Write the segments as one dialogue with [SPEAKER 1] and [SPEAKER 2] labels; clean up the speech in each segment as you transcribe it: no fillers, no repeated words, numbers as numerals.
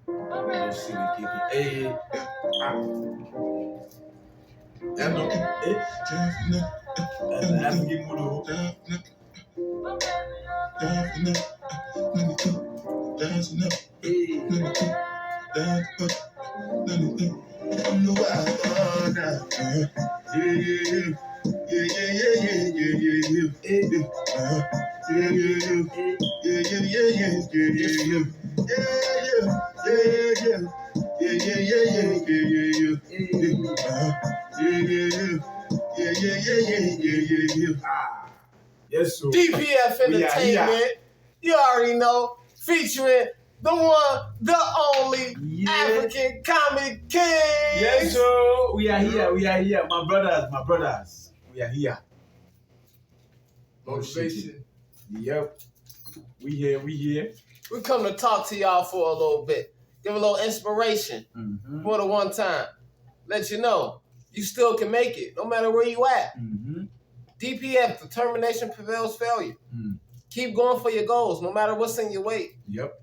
[SPEAKER 1] Those silly people. Hey, African Mudo. Yes, sir.
[SPEAKER 2] DPF Entertainment. You already know. Featuring the one, the only African Comedy King.
[SPEAKER 1] Yes, sir. We are here. My brothers. We are here.
[SPEAKER 2] Motivation.
[SPEAKER 1] Yep. We here.
[SPEAKER 2] We come to talk to y'all for a little bit. Give a little inspiration for the one time. Let you know you still can make it, no matter where you at. DPF, determination prevails failure. Keep going for your goals, no matter what's in your way.
[SPEAKER 1] Yep.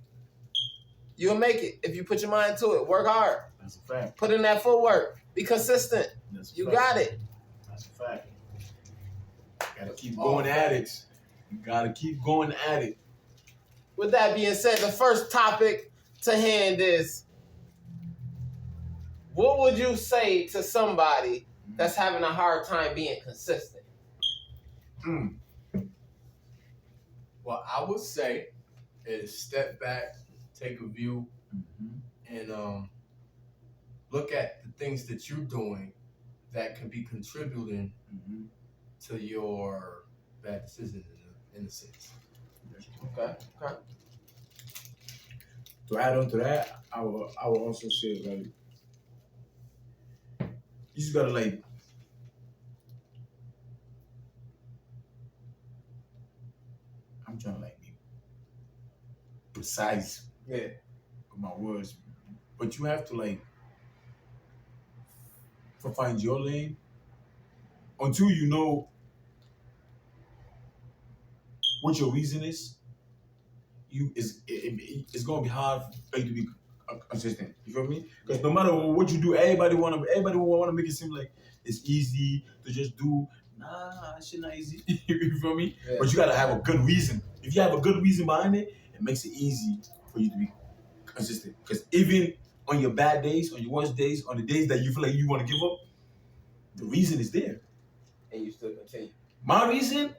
[SPEAKER 2] You'll make it if you put your mind to it. Work hard.
[SPEAKER 1] That's a fact.
[SPEAKER 2] Put in that footwork. Be consistent. You got it.
[SPEAKER 1] That's a fact. Gotta keep going at it. You gotta keep going at it.
[SPEAKER 2] With that being said, the first topic to hand is, what would you say to somebody that's having a hard time being consistent?
[SPEAKER 3] What I would say is step back, take a view, and look at the things that you're doing that can be contributing to your bad decision in a sense.
[SPEAKER 2] Okay.
[SPEAKER 1] To add on to that, I will also say, like, you just gotta, like, I'm trying to, like, be precise with my words, but you have to, like, find your lane until you know what your reason is. It's gonna be hard for you to be consistent. You feel me? Because no matter what you do, everybody wanna make it seem like it's easy to just do. Nah, shit not easy. You feel me? Yeah. But you gotta have a good reason. If you have a good reason behind it, it makes it easy for you to be consistent. Because even on your bad days, on your worst days, on the days that you feel like you want to give up, the reason is there.
[SPEAKER 2] And you still continue.
[SPEAKER 1] My reason,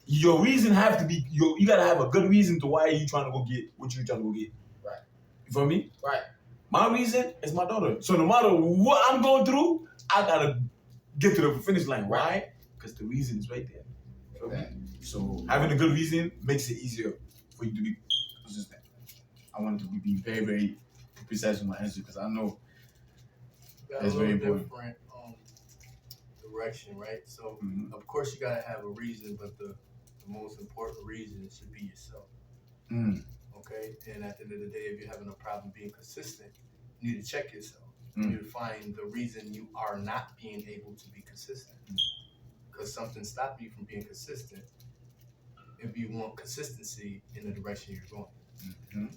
[SPEAKER 1] your reason have to be, you gotta have a good reason to why you trying to go get what you trying to go get.
[SPEAKER 2] Right.
[SPEAKER 1] You feel me?
[SPEAKER 2] Right.
[SPEAKER 1] My reason is my daughter. So no matter what I'm going through, I gotta get to the finish line.
[SPEAKER 2] Right.
[SPEAKER 1] Why? Because the reason is right there.
[SPEAKER 2] Exactly.
[SPEAKER 1] So having a good reason makes it easier for you to be consistent. I wanted to be very, very precise with my answer because I know that's very important.
[SPEAKER 3] Different direction, right? So of course you gotta have a reason, but the most important reason should be yourself. Okay? And at the end of the day, if you're having a problem being consistent, you need to check yourself. You need to find the reason you are not being able to be consistent. Because something stopped you from being consistent if you want consistency in the direction you're going.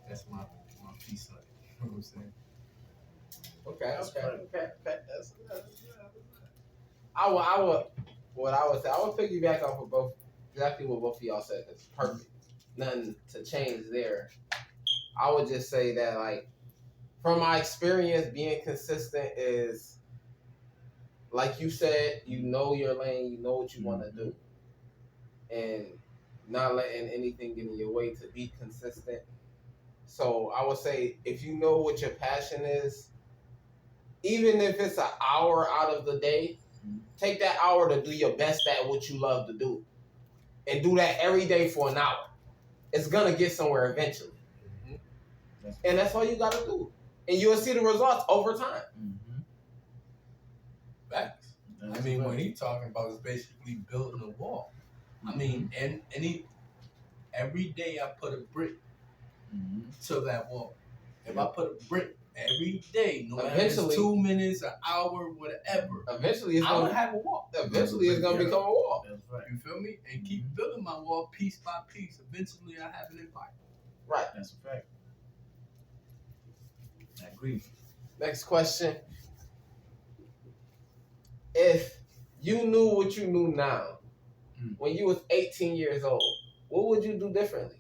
[SPEAKER 3] That's my piece on it. You know what I'm saying?
[SPEAKER 2] Okay. That's what I would say. I would piggyback off of exactly what both of y'all said. That's perfect. Nothing to change there. I would just say that, like, from my experience, being consistent is, like you said, you know your lane, you know what you want to do, and not letting anything get in your way to be consistent. So I would say, if you know what your passion is, even if it's an hour out of the day, take that hour to do your best at what you love to do. And do that every day for an hour. It's going to get somewhere eventually. And that's all you got to do. And you'll see the results over time.
[SPEAKER 3] Facts. I mean, what he's talking about is basically building a wall. I mean, and every day I put a brick to that wall. If I put a brick every day, no matter if it's 2 minutes, an hour, whatever,
[SPEAKER 2] eventually it's
[SPEAKER 3] I'm going to have a wall.
[SPEAKER 2] Eventually it's going to become a wall.
[SPEAKER 1] That's right.
[SPEAKER 3] You feel me? And keep building my wall piece by piece. Eventually I have an empire.
[SPEAKER 2] Right.
[SPEAKER 1] That's a fact. I agree.
[SPEAKER 2] Next question. If you knew what you knew now, when you was 18 years old, what would you do differently?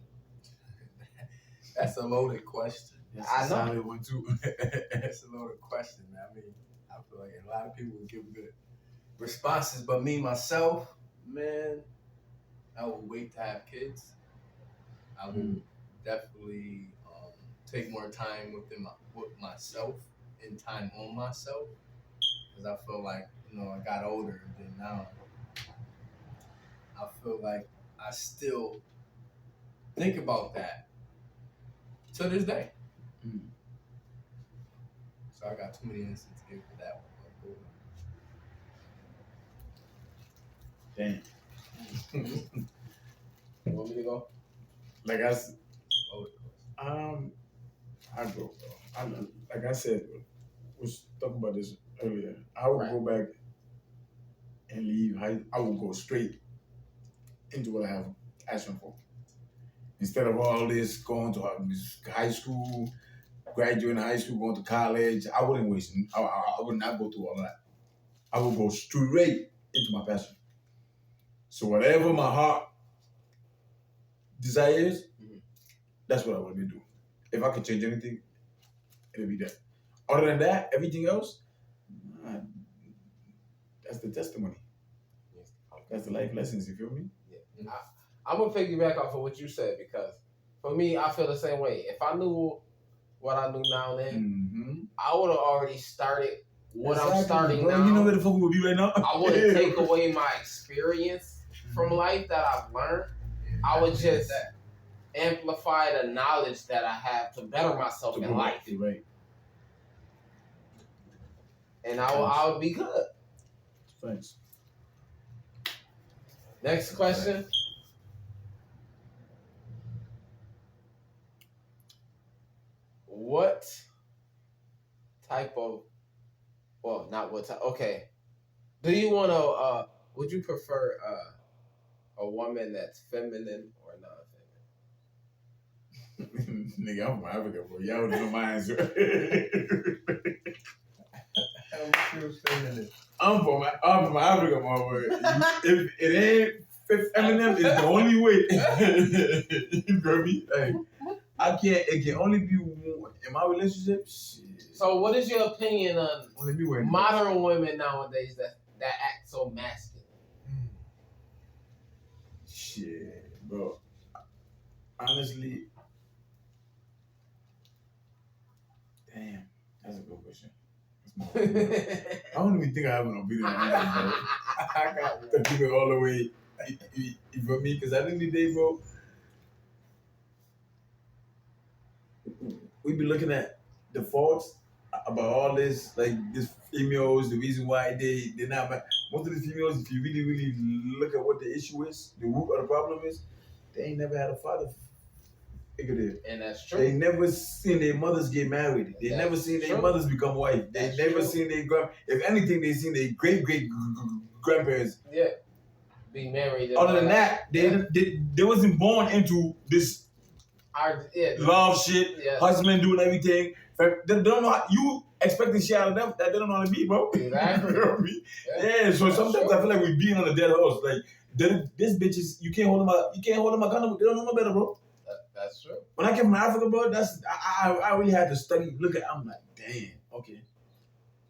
[SPEAKER 3] That's a loaded question.
[SPEAKER 1] That's
[SPEAKER 2] I
[SPEAKER 1] a
[SPEAKER 2] know.
[SPEAKER 1] solid one too.
[SPEAKER 3] That's a loaded question, man. I mean, I feel like a lot of people would give good responses, but me, myself, man, I would wait to have kids. I would definitely take more time with myself and time on myself because I feel like, I got older and then now I feel like I still think about that to this day. So I got too many instances to give for that one.
[SPEAKER 1] Damn.
[SPEAKER 2] You want me to go?
[SPEAKER 1] Like I go, bro. Like I said, was talking about this earlier. I would go back and leave. I would go straight into what I have passion for. Instead of all this going to high school, graduating high school, going to college, I wouldn't waste. I would not go through all that. I would go straight into my passion. So whatever my heart desires, that's what I would be doing. If I could change anything, it'll be that. Other than that, everything else, that's the testimony. That's the life lessons, you feel me?
[SPEAKER 2] Yeah. I'm going to piggyback off of what you said because for me, I feel the same way. If I knew what I knew now then, I would have already started what I'm starting now.
[SPEAKER 1] You know where the fuck we would be right now?
[SPEAKER 2] I wouldn't take away my experience from life that I've learned. I would just amplify the knowledge that I have to better myself in life.
[SPEAKER 1] Right.
[SPEAKER 2] And I would be good.
[SPEAKER 1] Thanks.
[SPEAKER 2] Next question. What type of, well, not what type, okay. Do you want to, would you prefer a woman that's feminine or non-feminine?
[SPEAKER 1] Nigga, I'm from Africa, bro. Y'all would know my answer. I'm from Africa, motherfucker. If it ain't feminine, it's the only way. You feel me? Like, it can only be one. In my relationship, shit.
[SPEAKER 2] So what is your opinion on modern women nowadays that act so masculine?
[SPEAKER 1] Shit, bro. Honestly, damn, that's a good question. I don't even think I have an opinion on that, bro. I got to keep it all the way. You feel me? Because at the end of the day, bro, we be looking at the faults about all this, like these females, the reason why they're not. Most of the females, if you really, really look at what the issue is, the root of the problem is, they ain't never had a father figure there.
[SPEAKER 2] And that's true.
[SPEAKER 1] They never seen their mothers get married. They never seen their mothers become wife. They never seen their if anything, they seen their great grandparents.
[SPEAKER 2] Yeah. Be married.
[SPEAKER 1] Other than that, they wasn't born into this love shit, husband doing everything. They don't know how, you expecting shit out of them that they don't know how to be, bro.
[SPEAKER 2] Exactly.
[SPEAKER 1] You know what I mean? Yeah. So sometimes I feel like we're being on a dead horse. Like this bitches, you can't hold them accountable. They don't know no better, bro.
[SPEAKER 2] That's true.
[SPEAKER 1] When I came from Africa, bro, I really had to study. I'm like, damn, okay.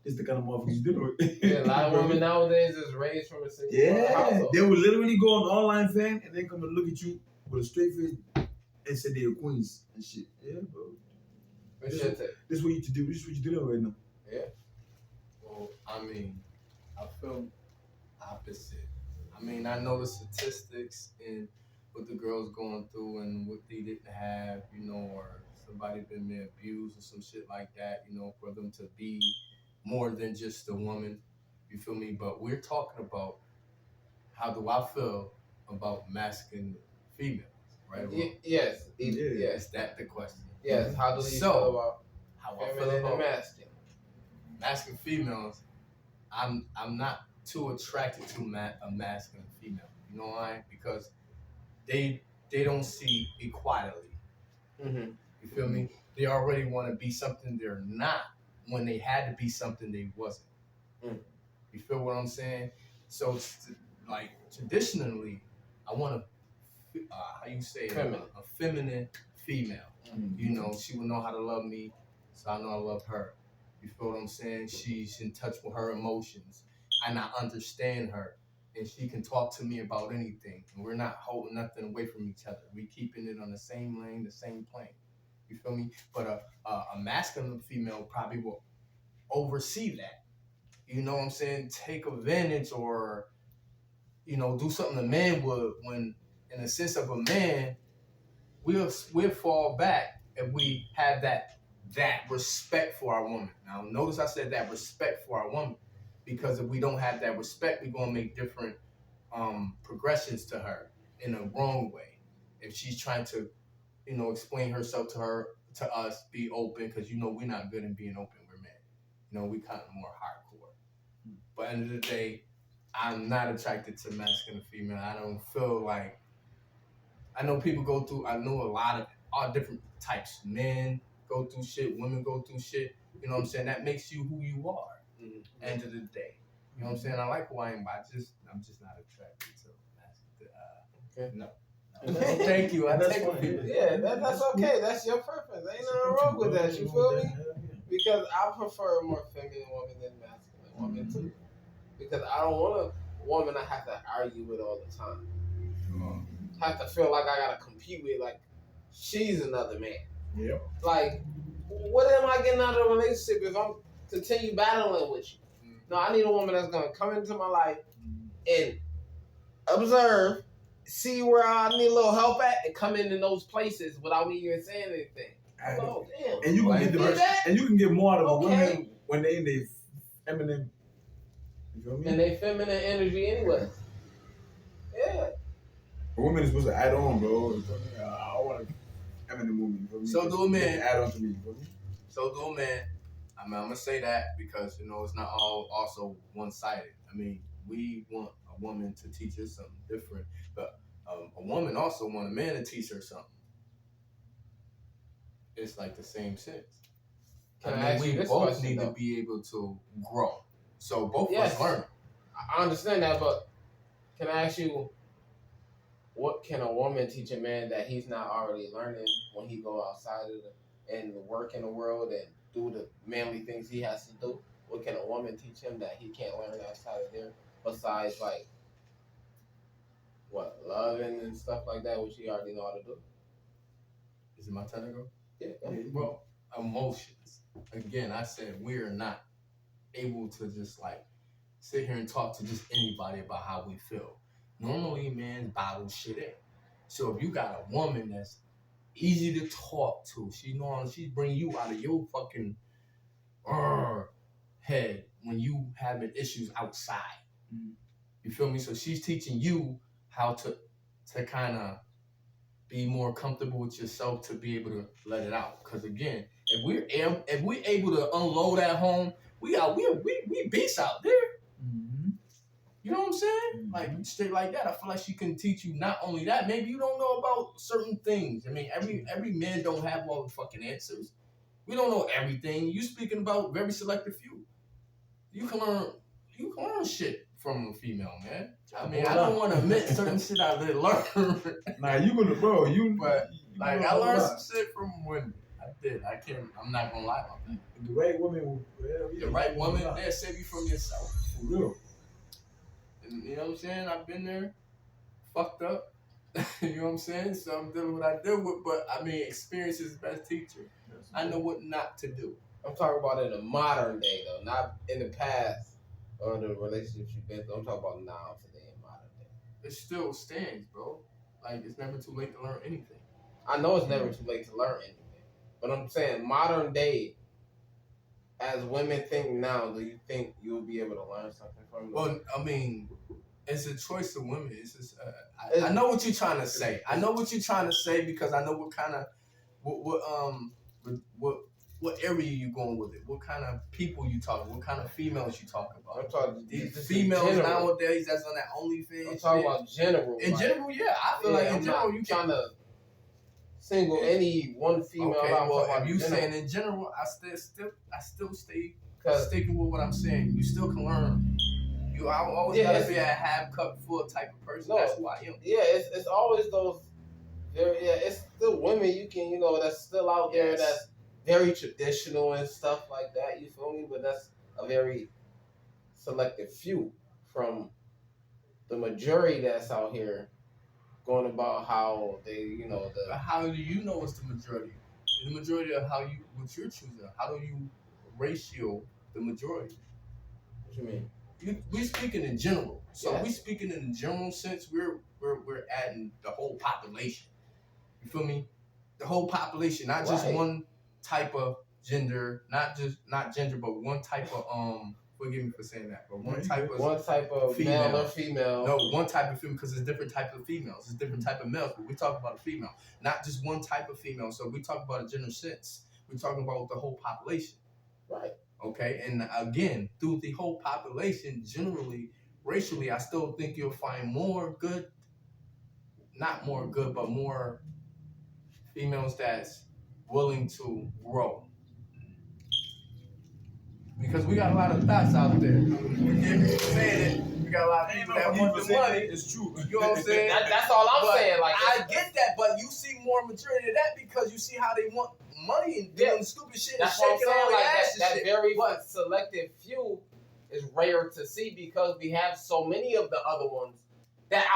[SPEAKER 1] This is the kind of motherfuckers you dealing with.
[SPEAKER 2] Yeah, a lot of women nowadays is raised from a single household.
[SPEAKER 1] They would literally go on the online fan and then come and look at you with a straight face and say they're queens and shit. Yeah, bro. This is what you do. This is what you're dealing with right now.
[SPEAKER 2] Yeah.
[SPEAKER 3] Well, I mean, I feel opposite. I mean, I know the statistics and what the girls going through and what they didn't have, or somebody been abused or some shit like that, for them to be more than just a woman, you feel me? But we're talking about how do I feel about masculine females, right?
[SPEAKER 2] Yes.
[SPEAKER 3] Is that the question?
[SPEAKER 2] Yes. How do you feel about
[SPEAKER 3] how I feel about
[SPEAKER 2] masculine?
[SPEAKER 3] Masculine females, I'm not too attracted to a masculine female. You know why? Because they don't see equality.
[SPEAKER 2] Mm-hmm.
[SPEAKER 3] You feel me? they already want to be something they're not when they had to be something they wasn't. You feel what I'm saying? So like traditionally, I want how you say it, a feminine female. You know, she will know how to love me, so I know I love her. You feel what I'm saying? She's in touch with her emotions, and I understand her, and she can talk to me about anything, and we're not holding nothing away from each other. We keeping it on the same lane, the same plane. You feel me? But a masculine female probably will oversee that. You know what I'm saying? Take advantage or, you know, do something a man would when, in the sense of a man, we'll fall back if we have that respect for our woman. Now, notice I said that respect for our woman, because if we don't have that respect, we're gonna make different progressions to her in a wrong way. If she's trying to, you know, explain herself to us, be open, because you know we're not good in being open. We're men. You know, we kind of more hardcore. But at the end of the day, I'm not attracted to masculine female. I don't feel like, I know people go through, I know a lot of all different types. Men go through shit, women go through shit. You know what I'm saying? That makes you who you are. End of the day. You know what I'm saying? I like who I am, but I'm just not attracted to masculine. No. Thank you.
[SPEAKER 2] That's fine. Yeah, that's okay. That's your preference. Ain't nothing wrong with that. You feel me? Because I prefer a more feminine woman than masculine woman too. Because I don't want a woman I have to argue with all the time. Have to feel like I gotta compete with, like she's another man.
[SPEAKER 1] Yep.
[SPEAKER 2] Like, what am I getting out of a relationship if I'm continue battling with you? No, I need a woman that's gonna come into my life and observe, see where I need a little help at, and come in those places without me even saying anything. Oh, damn.
[SPEAKER 1] And you can get more out of a woman when they in their feminine. You feel me?
[SPEAKER 2] And they feminine energy anyway. Yeah.
[SPEAKER 1] A woman is supposed to add on, bro. You feel me? I want a feminine woman. You feel me?
[SPEAKER 3] So do a man.
[SPEAKER 1] Add on to me. You feel me?
[SPEAKER 3] So do a man. I mean, I'm gonna say that because, you know, it's not all also one-sided. I mean, we want a woman to teach us something different, but a woman also want a man to teach her something. It's like the same sense. We both need to be able to grow. So both of us learn.
[SPEAKER 2] I understand that, but can I ask you, what can a woman teach a man that he's not already learning when he go outside and work in the world and do the manly things he has to do? What can a woman teach him that he can't learn outside of there, besides like loving and stuff like that, which he already know how to do?
[SPEAKER 3] Is it my turn to go?
[SPEAKER 2] Yeah.
[SPEAKER 3] Well, emotions. Again, I said we're not able to just like sit here and talk to just anybody about how we feel. Normally, men bottle shit in. So if you got a woman that's easy to talk to, she bring you out of your fucking head when you having issues outside. You feel me? So she's teaching you how to kind of be more comfortable with yourself to be able to let it out. Because again, if we're able to unload at home, we beasts out there. You know what I'm saying? Like straight like that. I feel like she can teach you not only that, maybe you don't know about certain things. I mean, every man don't have all the fucking answers. We don't know everything. You speaking about very selective few. You can learn shit from a female, man. I mean, I don't want to admit certain shit I didn't learn.
[SPEAKER 1] Nah, you gonna, bro.
[SPEAKER 3] But like I learned some shit from women. I did. I'm not gonna lie about that.
[SPEAKER 1] The right woman will.
[SPEAKER 3] The right woman, they'll save you from yourself.
[SPEAKER 1] For real.
[SPEAKER 3] And you know what I'm saying? I've been there, fucked up. You know what I'm saying? So I'm dealing with what I deal with. But I mean, experience is the best teacher. I know what not to do.
[SPEAKER 2] I'm talking about in the modern day, though, not in the past or the relationships you've been through. I'm talking about now, today, in modern day.
[SPEAKER 3] It still stands, bro. Like, it's never too late to learn anything.
[SPEAKER 2] I know it's never too late to learn anything. But I'm saying, modern day, as women think now, do you think you'll be able to learn something from them?
[SPEAKER 3] Well, I mean, it's a choice of women. It's just, I know what you're trying to say. I know what you're trying to say because I know what kind of, what area you going with it? What kind of people you talking? What kind of females you talking about?
[SPEAKER 2] I'm talking
[SPEAKER 3] these females nowadays that's on that OnlyFans.
[SPEAKER 2] I'm talking about general.
[SPEAKER 3] In general, yeah, I feel like in general you
[SPEAKER 2] trying to single any one female.
[SPEAKER 3] Okay,
[SPEAKER 2] out.
[SPEAKER 3] well, if you saying in general, I still stay sticking with what I'm saying. You still can learn. I always gotta be a half cup full type of person. That's who I am.
[SPEAKER 2] Yeah, it's always those. It's still women you can that's still out there that's very traditional and stuff like that. You feel me? But that's a very selective few from the majority that's out here going about how they
[SPEAKER 3] How do you know it's the majority? The majority of what you're choosing. How do you ratio the majority?
[SPEAKER 2] What you mean?
[SPEAKER 3] We speaking in general. So we speaking in general sense. We're adding the whole population. You feel me? The whole population, not just one type of gender, not gender, but one type of Forgive me for saying that, but one type of female.
[SPEAKER 2] Male or female.
[SPEAKER 3] No, one type of female because there's different types of females. There's different type of males, but we talk about a female, not just one type of female. So we talk about a gender sense. We're talking about the whole population.
[SPEAKER 2] Right.
[SPEAKER 3] Okay, and again, through the whole population, generally, racially, I still think you'll find not more good, but more females that's willing to grow. Because we got a lot of thoughts out there. Forgive me for saying it. We got a lot of people that want the money.
[SPEAKER 1] It's true.
[SPEAKER 3] You know what I'm saying?
[SPEAKER 2] That's all I'm saying. Like
[SPEAKER 3] I get that, but you see more majority of that because you see how they want money and doing stupid shit and shaking all their ass and
[SPEAKER 2] that
[SPEAKER 3] shit.
[SPEAKER 2] very selective few is rare to see because we have so many of the other ones that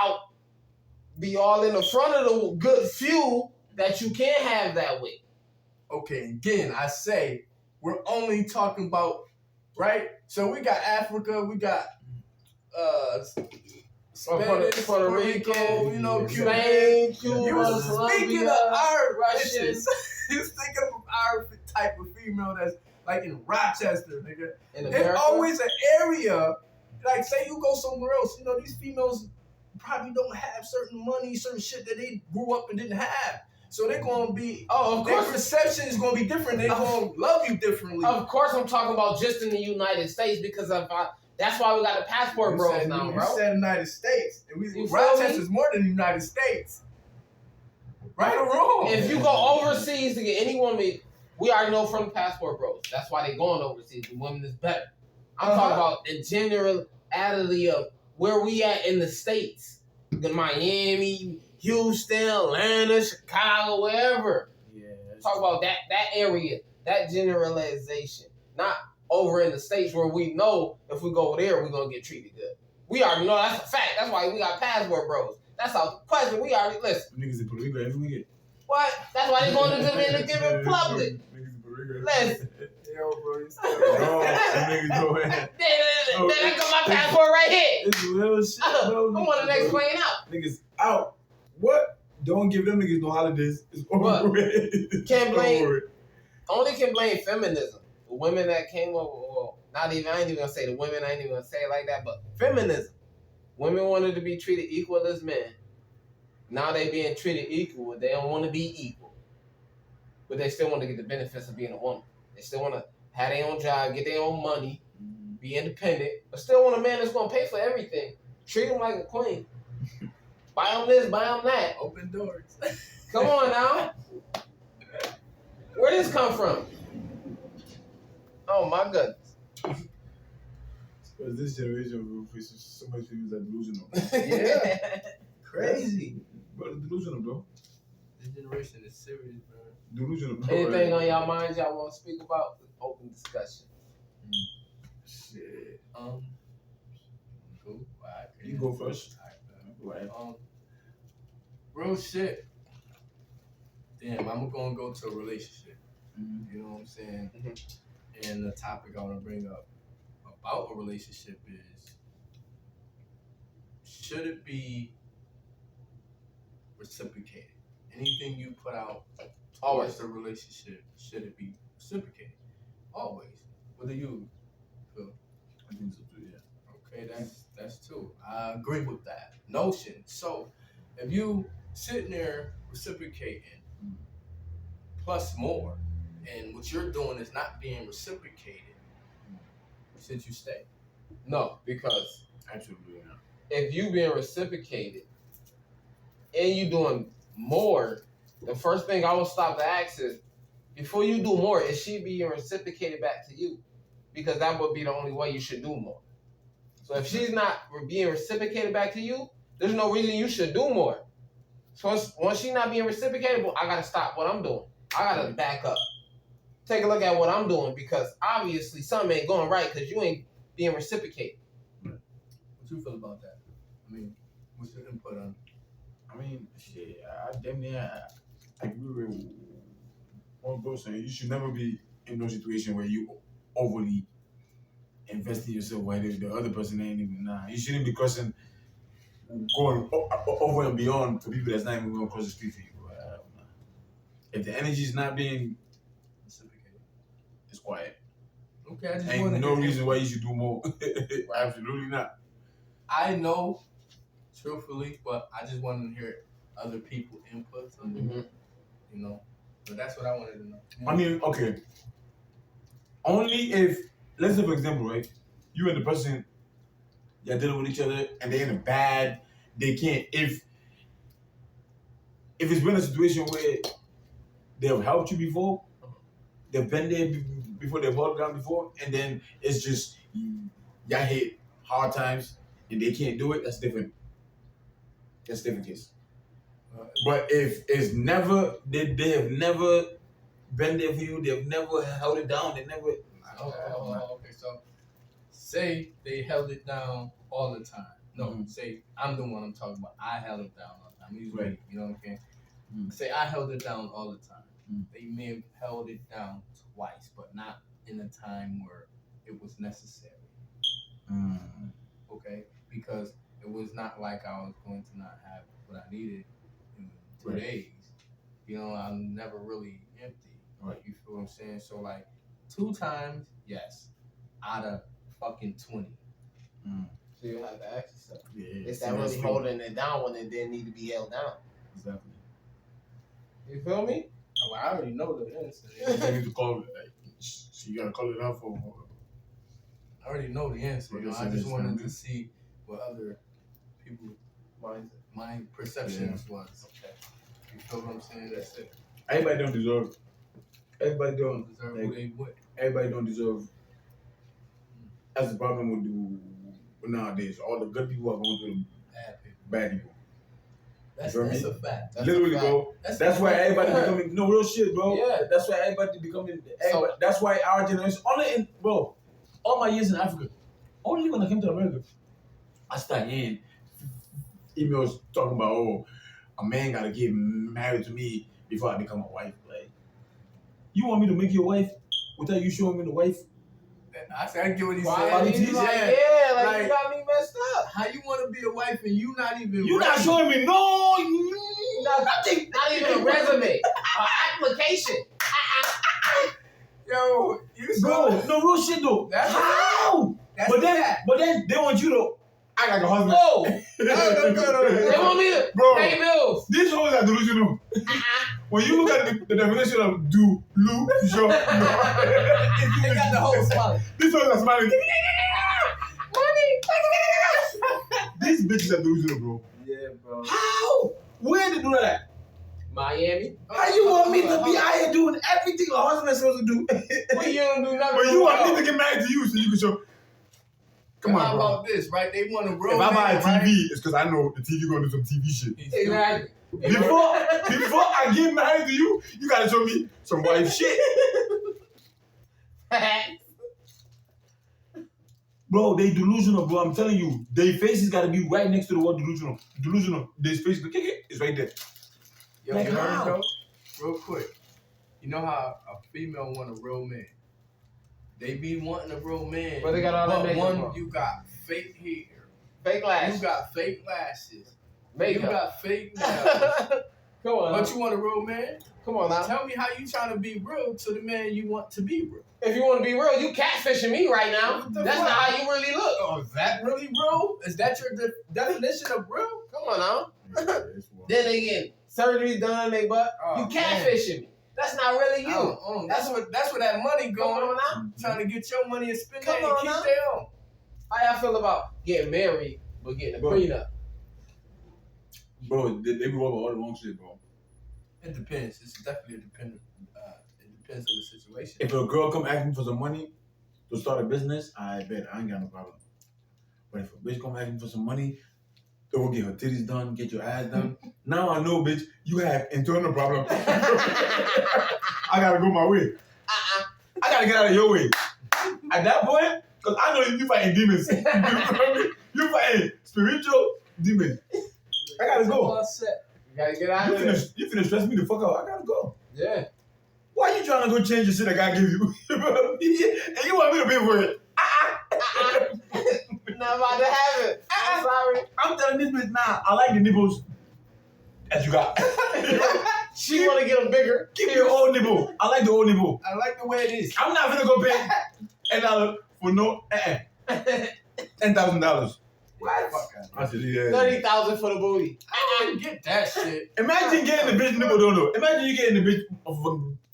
[SPEAKER 2] be all in the front of the good few that you can't have that with.
[SPEAKER 3] Okay, again, I say we're only talking about, right? So we got Africa, we got Spanish, Puerto Rico, Cuba,
[SPEAKER 2] Spain, Cuba,
[SPEAKER 3] you speaking of our
[SPEAKER 2] Russians.
[SPEAKER 3] You thinking of our type of female that's like in Rochester, nigga.
[SPEAKER 2] It's
[SPEAKER 3] always an area, like say you go somewhere else, these females probably don't have certain money, certain shit that they grew up and didn't have. So they're gonna be
[SPEAKER 2] of course
[SPEAKER 3] their perception is gonna be different. They're gonna love you differently.
[SPEAKER 2] Of course I'm talking about just in the United States because that's why we got the passport bros now, bro.
[SPEAKER 3] You said United States. And Rochester's more than the United States. Right or wrong?
[SPEAKER 2] If you go overseas to get any woman, we already know from the passport bros. That's why they going overseas. The women is better. I'm talking about the generality of where we at in the States. The Miami, Houston, Atlanta, Chicago, wherever.
[SPEAKER 1] Yeah.
[SPEAKER 2] Talk about that area, that generalization. Not over in the States where we know if we go there, we're going to get treated good. We already know that's a fact. That's why we got passport bros. That's our question. We already listen.
[SPEAKER 1] Niggas in Puerto Rico every weekend.
[SPEAKER 2] What? That's why they going to Dominican Republic.
[SPEAKER 1] Niggas in Puerto Rico.
[SPEAKER 2] Listen.
[SPEAKER 3] Yo, bro, you still
[SPEAKER 1] niggas go ahead.
[SPEAKER 2] Then I got my passport right here.
[SPEAKER 1] It's real shit, bro.
[SPEAKER 2] I want to explain out.
[SPEAKER 1] Niggas out. What? Don't give them niggas no holidays. It's over with.
[SPEAKER 2] Can't blame. Only can blame feminism. The women that came up, well, I ain't even gonna say the women. I ain't even gonna say it like that. But feminism. Women wanted to be treated equal as men. Now they being treated equal. They don't want to be equal, but they still want to get the benefits of being a woman. They still want to have their own job, get their own money, be independent, but still want a man that's gonna pay for everything. Treat them like a queen. Buy them this, buy them that.
[SPEAKER 3] Open doors.
[SPEAKER 2] Come on now. Where this come from? Oh my goodness.
[SPEAKER 1] Because this generation faces so much people that delusional.
[SPEAKER 3] Yeah. Crazy.
[SPEAKER 1] Bro, delusional, bro.
[SPEAKER 3] This generation is serious, bro.
[SPEAKER 1] Delusional, bro.
[SPEAKER 2] Anything on y'all minds y'all want to speak about? Open discussion.
[SPEAKER 1] Shit.
[SPEAKER 3] Cool.
[SPEAKER 1] You go first.
[SPEAKER 3] Right. Real shit. Damn, I'm gonna go to a relationship. You know what I'm saying? And the topic I want to bring up about a relationship is: should it be reciprocated? Anything you put out towards the relationship, should it be reciprocated? Always. What do you feel?
[SPEAKER 1] I think so too, yeah.
[SPEAKER 3] Okay, that's two. I agree with that notion. So, if you sitting there reciprocating plus more, and what you're doing is not being reciprocated, should you stay?
[SPEAKER 2] No, because
[SPEAKER 1] Absolutely, yeah.
[SPEAKER 2] if you being reciprocated and you doing more the first thing I will stop to ask is, before you do more, is she being reciprocated back to you? Because that would be the only way you should do more. So if she's not being reciprocated back to you, there's no reason you should do more. So once she's not being reciprocated, well, I gotta stop what I'm doing. I gotta back up. Take a look at what I'm doing, because obviously something ain't going right because you ain't being reciprocated.
[SPEAKER 3] What you feel about that? I mean, what's your input on it?
[SPEAKER 1] I mean, shit, I definitely agree with what bro saying. You should never be in no situation where you overly invest in yourself while the other person ain't even. Nah, you shouldn't be crossing, going over and beyond to people that's not even going to cross the street for you. If the energy is not being
[SPEAKER 3] Reciprocated.
[SPEAKER 1] it's quiet.
[SPEAKER 3] Okay, I just
[SPEAKER 1] Ain't no reason why you should do more. Absolutely not.
[SPEAKER 3] I know, truthfully, but I just wanted to hear other people's inputs on it. You know, but that's what I wanted to know.
[SPEAKER 1] I mean, okay. Only if, let's say for example, right? You and the person, you're dealing with each other, and they're in a bad. They can't. If it's been a situation where they've helped you before, they've been there before, they've held down before, and then it's just y'all hit hard times and they can't do it. That's different. That's a different case. But if it's never, they have never been there for you, they've never held it down, they never.
[SPEAKER 3] Okay, so say they held it down all the time. No, say I'm the one I'm talking about. I held it down all the time. He's right. You know what I'm saying? Say I held it down all the time. They may have held it down twice, but not in a time where it was necessary. Okay? Because it was not like I was going to not have what I needed in 2 days. You know, I'm never really empty.
[SPEAKER 1] Right.
[SPEAKER 3] You feel what I'm saying? So, like, 2 times, yes, out of fucking 20.
[SPEAKER 2] So you have to ask yourself.
[SPEAKER 1] Yeah,
[SPEAKER 2] Is that really holding it down when it didn't need to be held down?
[SPEAKER 1] Exactly.
[SPEAKER 2] You feel me?
[SPEAKER 3] Well, I already know the answer.
[SPEAKER 1] You need to call it. Like, so you gotta call it out for.
[SPEAKER 3] I already know the answer. You know, I just wanted to see what other people my perceptions was. Okay. You feel what I'm saying? That's it.
[SPEAKER 1] Everybody don't deserve. Everybody don't
[SPEAKER 3] deserve
[SPEAKER 1] like,
[SPEAKER 3] who they would.
[SPEAKER 1] Everybody don't deserve. That's the problem with nowadays. All the good people are going to the bad people.
[SPEAKER 3] That's a fact.
[SPEAKER 1] Literally, bro. That's why everybody becoming no real shit, bro.
[SPEAKER 2] Yeah.
[SPEAKER 1] That's why everybody becoming. That's why our generation. Bro. All my years in Africa, only when I came to America, I started hearing emails talking about, a man gotta get married to me before I become a wife. Like, you want me to make you a wife without you showing me the wife?
[SPEAKER 3] I get what he's
[SPEAKER 2] saying.
[SPEAKER 3] He's
[SPEAKER 2] you got me messed up.
[SPEAKER 3] How you want to be a wife and you not even?
[SPEAKER 1] You not showing me nothing.
[SPEAKER 2] Not even a resume, an application.
[SPEAKER 3] Yo,
[SPEAKER 1] bro, no real shit though. How? But then they want you to act like a husband.
[SPEAKER 2] No. They want me to pay bills.
[SPEAKER 1] These hoes are delusional. When you look at the definition of do, lu, show,
[SPEAKER 3] they got the whole smile.
[SPEAKER 1] These hoes are smiling. These bitches are delusional, bro.
[SPEAKER 3] Yeah, bro.
[SPEAKER 1] How? Where they do that at?
[SPEAKER 2] Miami.
[SPEAKER 1] How you want me to be out here doing everything a husband is supposed to do?
[SPEAKER 2] But you don't do nothing.
[SPEAKER 1] But you want me to get married to you so you can show. Come on,
[SPEAKER 3] how
[SPEAKER 1] bro.
[SPEAKER 3] about this, right? They want to roll.
[SPEAKER 1] If I buy a TV, it's because I know the TV gonna do some TV shit.
[SPEAKER 2] Exactly.
[SPEAKER 1] Before I get married to you, you gotta show me some wife shit. Bro, they delusional, bro. I'm telling you, their faces gotta be right next to the word delusional. Delusional. Their face is right there.
[SPEAKER 3] Yo,
[SPEAKER 1] like
[SPEAKER 3] you heard
[SPEAKER 1] how?
[SPEAKER 3] though? Real quick. You know how a female want a real man? They be wanting a real man.
[SPEAKER 2] But they got all that makeup on.
[SPEAKER 3] You got fake hair.
[SPEAKER 2] Fake lashes.
[SPEAKER 3] You got fake lashes.
[SPEAKER 2] Makeup.
[SPEAKER 3] You got fake nails.
[SPEAKER 2] Come on.
[SPEAKER 3] But you want a real man?
[SPEAKER 2] Come on now.
[SPEAKER 3] Tell me how you trying to be real to the man you want to be real.
[SPEAKER 2] If you want to be real, you catfishing me right now. That's not how you really look.
[SPEAKER 3] Oh, is that really real? Is that your definition of real?
[SPEAKER 2] Come on now. Then they get surgery done in their butt. You catfishing me. That's not really you.
[SPEAKER 3] That's where that money going.
[SPEAKER 2] Come on now.
[SPEAKER 3] Trying to get your money and spend
[SPEAKER 2] Come
[SPEAKER 3] that and
[SPEAKER 2] on
[SPEAKER 3] keep
[SPEAKER 2] now.
[SPEAKER 3] their own.
[SPEAKER 2] How y'all feel about getting married but getting a prenup?
[SPEAKER 1] Bro, they be over all the wrong shit, bro.
[SPEAKER 3] It depends. It's definitely dependent. It depends on the situation.
[SPEAKER 1] If a girl come ask me for some money to start a business, I bet I ain't got no problem. But if a bitch come ask me for some money, to go get her titties done, get your ass done. Now I know, bitch, you have internal problem. I gotta go my way. I gotta get out of your way. At that point, because I know you fighting demons. You fighting spiritual demons. I gotta go.
[SPEAKER 2] You gotta get out of there.
[SPEAKER 1] You finna stress me the fuck out. I gotta go.
[SPEAKER 2] Yeah.
[SPEAKER 1] Why you trying to go change the shit that God give you? And you want me to pay for it?
[SPEAKER 2] Not about to have it. I'm sorry.
[SPEAKER 1] I'm telling this bitch now, I like the nipples that you got.
[SPEAKER 2] She want to get them bigger.
[SPEAKER 1] Keep your old nipple. I like the old nipple.
[SPEAKER 3] I like the way it is.
[SPEAKER 1] I'm not gonna go pay $10 for no $10,000.
[SPEAKER 2] What?
[SPEAKER 1] I said, yeah.
[SPEAKER 2] 30,000 for the booty.
[SPEAKER 3] I didn't get that shit.
[SPEAKER 1] Imagine getting the bitch nipple don't know. Imagine you getting the bitch of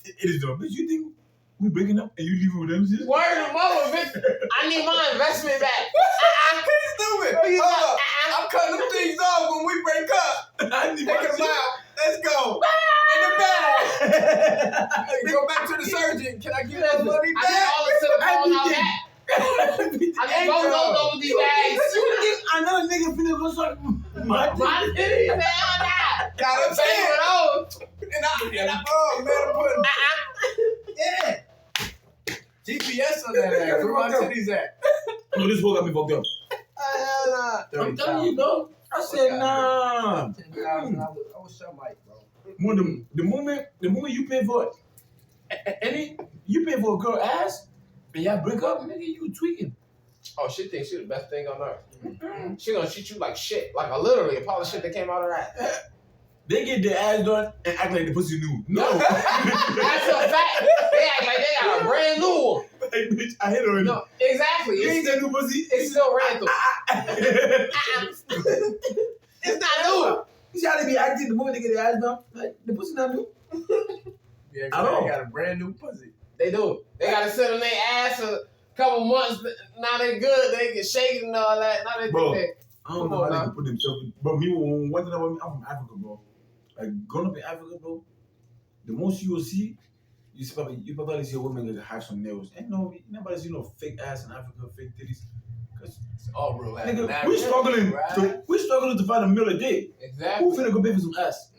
[SPEAKER 1] it is though. Bitch, you think we breaking up and you leaving with them sis?
[SPEAKER 2] Word of mother, bitch. I need my investment back.
[SPEAKER 3] He's stupid. Hold up. I'm cutting them things off when we break up.
[SPEAKER 1] I need
[SPEAKER 3] Take them out. Let's go. In the bag. Go back to the surgeon. Can I get that money
[SPEAKER 2] I
[SPEAKER 3] back?
[SPEAKER 2] need all the silicone out back. I need both those these bags.
[SPEAKER 1] Another nigga finna go suck my
[SPEAKER 2] titties, man.
[SPEAKER 3] Got him saying. And oh man, I'm putting. Yeah. GPS on that ass. Where my titties at?
[SPEAKER 1] No, this boy got me fucked up.
[SPEAKER 3] Hell nah.
[SPEAKER 1] I'm telling you, bro. I said nah.
[SPEAKER 3] 10,000. I was so Mike, bro.
[SPEAKER 1] The moment you pay for you pay for a girl ass and y'all break up, nigga, you tweaking.
[SPEAKER 2] Oh, she thinks she the best thing on earth. She gonna treat you like shit, like literally a pile of shit that came out of that.
[SPEAKER 1] They get their ass done and act like the pussy new. No,
[SPEAKER 2] that's a fact. They act like they got a brand new one.
[SPEAKER 1] Hey, bitch, I hit her.
[SPEAKER 2] No, exactly.
[SPEAKER 1] You ain't that new pussy.
[SPEAKER 2] It's still random. It's not new.
[SPEAKER 1] You gotta be acting the moment they get their ass done. Like, the pussy not new.
[SPEAKER 3] Yeah,
[SPEAKER 1] I know.
[SPEAKER 3] they got a brand new pussy.
[SPEAKER 2] They do. They gotta sit on their ass a couple months. Now they good. They get shaking and all that. Now they
[SPEAKER 1] Bro,
[SPEAKER 2] think they.
[SPEAKER 1] I don't know how they can put themselves. But me, one thing about me, I'm from Africa, bro. Like growing up in Africa, bro. The most you will see, you probably see a woman that have some nails. Ain't nobody see no fake ass in Africa, fake titties. Cause
[SPEAKER 3] It's all real.
[SPEAKER 1] nigga, we struggling to find a meal a day.
[SPEAKER 2] Exactly.
[SPEAKER 1] Who finna go pay for some ass?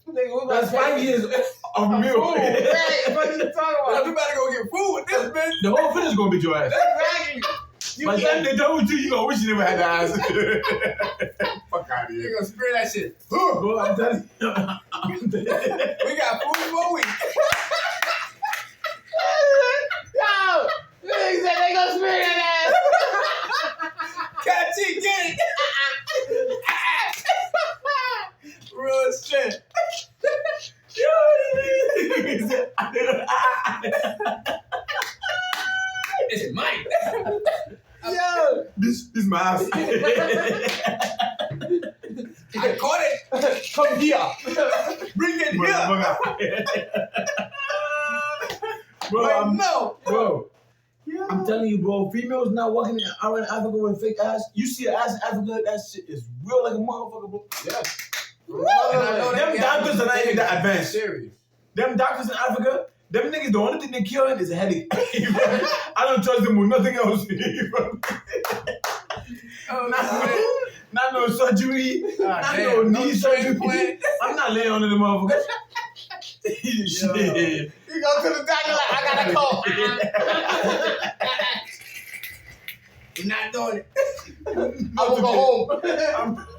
[SPEAKER 2] Nigga, we about
[SPEAKER 1] That's
[SPEAKER 2] to
[SPEAKER 1] 5 years of a meal.
[SPEAKER 2] Food. Right, what you talking about?
[SPEAKER 3] We better go get food with this bitch.
[SPEAKER 1] The whole village gonna beat your ass.
[SPEAKER 2] Exactly.
[SPEAKER 1] By the time they done with you gonna wish you never had the ass. Fuck out of
[SPEAKER 3] You
[SPEAKER 1] here.
[SPEAKER 3] gonna spray that shit.
[SPEAKER 1] Bro, I'm telling you.
[SPEAKER 3] We got food for a week.
[SPEAKER 2] Yo, niggas said they gonna smear that ass.
[SPEAKER 3] Catch it, get it. Real shit. It's mine.
[SPEAKER 2] Yo,
[SPEAKER 1] This my ass.
[SPEAKER 3] I caught it.
[SPEAKER 2] come here.
[SPEAKER 3] Bring it here.
[SPEAKER 1] Bro, bro.
[SPEAKER 3] Yeah.
[SPEAKER 1] I'm telling you, bro. Females not walking around Africa with a fake ass. You see an ass in Africa, that shit is real like a motherfucker, bro.
[SPEAKER 2] Yeah.
[SPEAKER 1] Them doctors are not even that advanced.
[SPEAKER 3] Serious.
[SPEAKER 1] Them doctors in Africa, them niggas, the only thing they killing is a headache. I don't trust them with nothing else. Not no surgery, not no knee surgery. I'm not laying on the motherfuckers. Shit.
[SPEAKER 2] You go to the doctor like, I got a cold.
[SPEAKER 3] We're not doing it.
[SPEAKER 2] I will go home.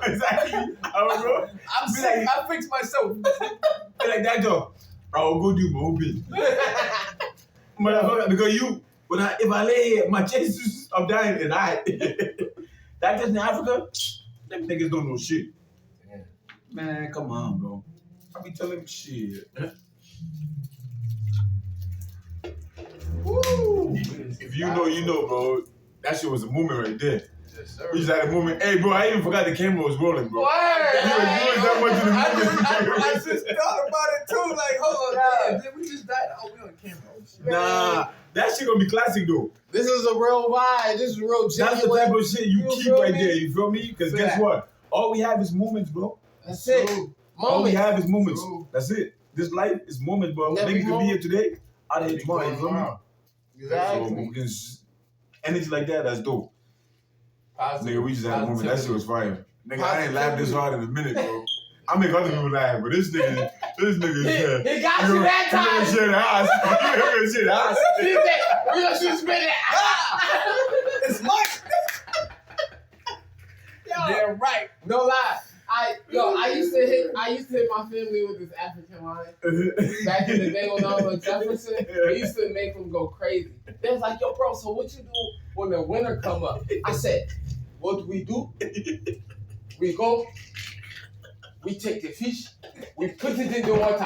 [SPEAKER 1] Exactly. I don't know.
[SPEAKER 3] I'm
[SPEAKER 1] Be
[SPEAKER 3] sick.
[SPEAKER 1] like-
[SPEAKER 3] I fix myself.
[SPEAKER 1] Be like that though. I will go do my own bit. Motherfucker, because if I lay here, my chances of dying is high. Doctors in Africa, them niggas don't know shit.
[SPEAKER 3] Yeah.
[SPEAKER 1] Man, come on, bro. I be telling them shit.
[SPEAKER 3] Woo.
[SPEAKER 1] If you know, you know, bro. That shit was a moment right there.
[SPEAKER 3] Yes, sir.
[SPEAKER 1] We just had a moment. Hey, bro, I even forgot the camera was rolling, bro.
[SPEAKER 2] Word.
[SPEAKER 1] You was that much in the
[SPEAKER 3] I
[SPEAKER 1] movie.
[SPEAKER 3] just thought about it too. Like, hold on, damn, did we just died? Oh, we on camera. Oh, shit.
[SPEAKER 1] Nah, that shit gonna be classic though.
[SPEAKER 2] This is a real vibe. This is real genuine.
[SPEAKER 1] That's the type of shit you keep
[SPEAKER 2] feel
[SPEAKER 1] right
[SPEAKER 2] me?
[SPEAKER 1] there. You feel me? Because guess
[SPEAKER 3] Fact.
[SPEAKER 1] what? All we have is moments, bro.
[SPEAKER 2] That's it.
[SPEAKER 3] True.
[SPEAKER 1] All we
[SPEAKER 2] Moment.
[SPEAKER 1] have is moments.
[SPEAKER 3] True.
[SPEAKER 1] That's it. This life is moments, bro.
[SPEAKER 2] Never
[SPEAKER 1] Nigga could
[SPEAKER 2] know.
[SPEAKER 1] be here today, out of here
[SPEAKER 3] Be
[SPEAKER 1] tomorrow.
[SPEAKER 3] going
[SPEAKER 1] You feel me?
[SPEAKER 3] tomorrow.
[SPEAKER 1] So
[SPEAKER 2] Exactly.
[SPEAKER 1] because energy like that, that's dope.
[SPEAKER 2] Positive.
[SPEAKER 1] Nigga, we just had a moment. That shit was fire. Nigga, I ain't laughed this hard in a minute, bro. I make other people laugh, but this nigga is
[SPEAKER 2] He got you that
[SPEAKER 1] He gonna
[SPEAKER 2] time.
[SPEAKER 1] shit the house. He gonna shit the house.
[SPEAKER 2] He said, we're gonna suspend it.
[SPEAKER 3] It's Mike.
[SPEAKER 2] Yeah, right. No lie. I used to hit my family with this African line. Back in the day when I was with Jefferson, we used to make them go crazy. They was like, yo, bro, so what you do when the winter come up? I said, what do? We go, we take the fish, we put it in the water.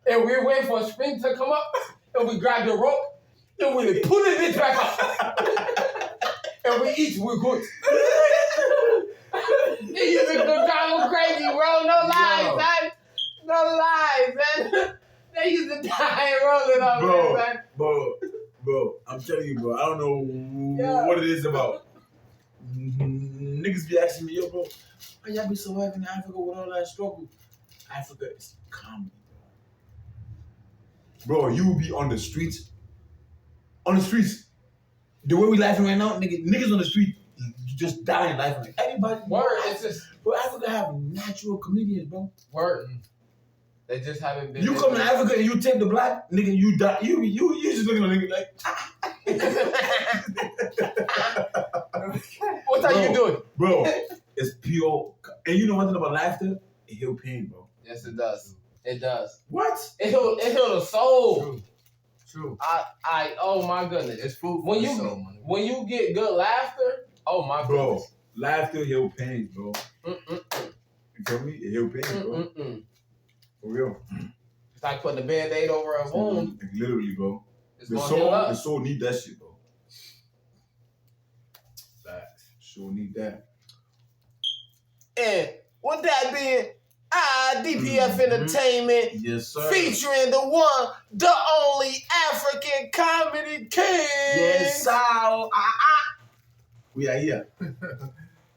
[SPEAKER 2] And we wait for spring to come up, and we grab the rope, and we pull it back up. And we eat, we're good. They used to go crazy, bro. No lies, man. No lies, man. They used to die and roll it up, man.
[SPEAKER 1] Bro, I'm telling you, bro. I don't know what it is about. Niggas be asking me, yo, bro, why y'all be surviving in Africa with all that struggle? Africa is comedy, bro. You will be on the streets. On the streets. The way we laughing right now, niggas on the street just dying laughing. Like everybody.
[SPEAKER 2] Word, it's just.
[SPEAKER 1] Bro, Africa have natural comedians, bro.
[SPEAKER 2] Word. They just haven't been.
[SPEAKER 1] You come to Africa and you take the black nigga, you die. You just looking at a nigga like.
[SPEAKER 2] What are you doing?
[SPEAKER 1] Bro, it's pure. And you know one thing about laughter? It heals pain, bro.
[SPEAKER 2] Yes, it does. It does.
[SPEAKER 1] What?
[SPEAKER 2] It heal the soul.
[SPEAKER 3] True.
[SPEAKER 2] Oh my goodness.
[SPEAKER 3] It's food for
[SPEAKER 2] When
[SPEAKER 3] the
[SPEAKER 2] you
[SPEAKER 3] soul, man.
[SPEAKER 2] when you get good laughter, oh my
[SPEAKER 1] Bro,
[SPEAKER 2] goodness.
[SPEAKER 1] laughter heals pain, bro.
[SPEAKER 2] Mm-mm-mm.
[SPEAKER 1] You feel me? It heals pain, bro.
[SPEAKER 2] Mm-mm-mm.
[SPEAKER 1] For real.
[SPEAKER 2] It's like putting a band-aid over a wound.
[SPEAKER 1] Like, literally, bro.
[SPEAKER 2] It's
[SPEAKER 1] The
[SPEAKER 2] gonna heal up.
[SPEAKER 1] soul need that shit, bro.
[SPEAKER 3] Facts.
[SPEAKER 1] Soul need that.
[SPEAKER 2] And with that being, DPF Entertainment
[SPEAKER 1] Yes, sir.
[SPEAKER 2] featuring the one, the only African comedy king.
[SPEAKER 1] Yes, sir. We are here.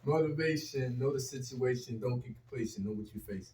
[SPEAKER 3] Motivation, know the situation, don't get complacent, know what you face.